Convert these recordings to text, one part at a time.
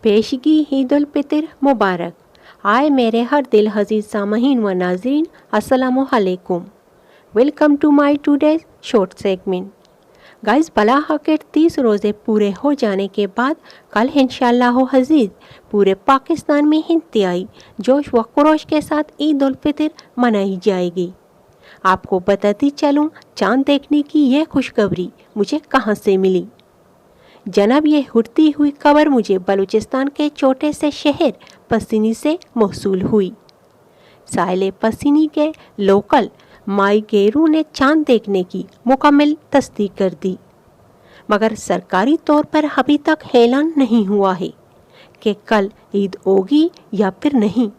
पेशगी ईद उल फितर मुबारक। आए मेरे हर दिल हजीज सामहीन व नाजरीन, अस्सलामु अलैकुम। Welcome to my today's short segment. Guys, बला आखिर 30 रोज़े पूरे हो जाने के बाद कल इंशाअल्लाह अज़ीज़ पूरे पाकिस्तान में इंतहाई जोश व खरोश के साथ ईद उल फितर मनाई जाएगी। आपको बताती चलूँ, चांद देखने की यह खुशखबरी मुझे कहाँ से मिली। जनाब, ये उड़ती हुई खबर मुझे बलूचिस्तान के छोटे से शहर पसीनी से मौसूल हुई। साहिल पसीनी के लोकल माई गेरू ने चांद देखने की मुकम्मल तस्दीक कर दी, मगर सरकारी तौर पर अभी तक ऐलान नहीं हुआ है कि कल ईद होगी या फिर नहीं।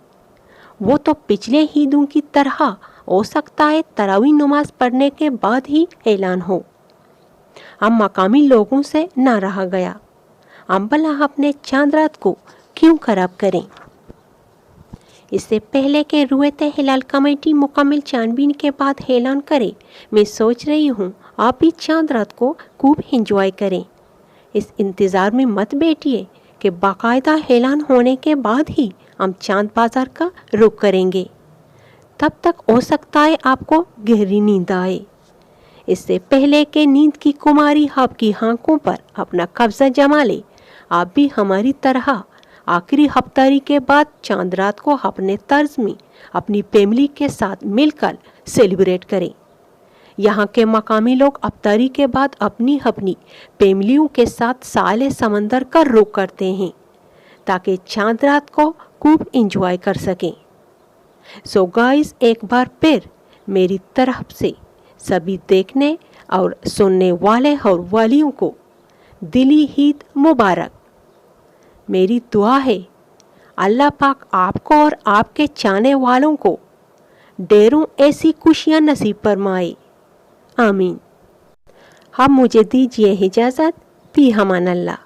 वो तो पिछले ईदों की तरह हो सकता है तरावी नमाज पढ़ने के बाद ही ऐलान हो। हम मकामी लोगों से ना रहा गया, हम भला अपने चांद रात को क्यों खराब करें। इससे पहले कि रुयत हिलाल कमेटी मुकम्मल छानबीन के बाद ऐलान करे, मैं सोच रही हूँ आप भी चांद रात को खूब इंजॉय करें। इस इंतज़ार में मत बैठिए कि बाकायदा ऐलान होने के बाद ही हम चांद बाज़ार का रुख करेंगे। तब तक हो सकता है आपको गहरी नींद आए। इससे पहले कि नींद की कुमारी आपकी आंखों पर अपना कब्जा जमा ले, आप भी हमारी तरह आखिरी हफ्तारी के बाद चांद रात को अपने तर्ज में अपनी फैमिली के साथ मिलकर सेलिब्रेट करें। यहाँ के मकामी लोग अफ्तारी के बाद अपनी अपनी फैमिलियों के साथ साले समंदर का रुख करते हैं ताकि चांद रात को खूब इंजॉय कर सकें। सो गाइस, एक बार फिर मेरी तरफ से सभी देखने और सुनने वाले और वालियों को दिली ईद मुबारक। मेरी दुआ है अल्लाह पाक आपको और आपके चाहने वालों को ढेरों ऐसी खुशियाँ नसीब फरमाए, आमीन। अब मुझे दीजिए इजाज़त। फी अमान अल्लाह।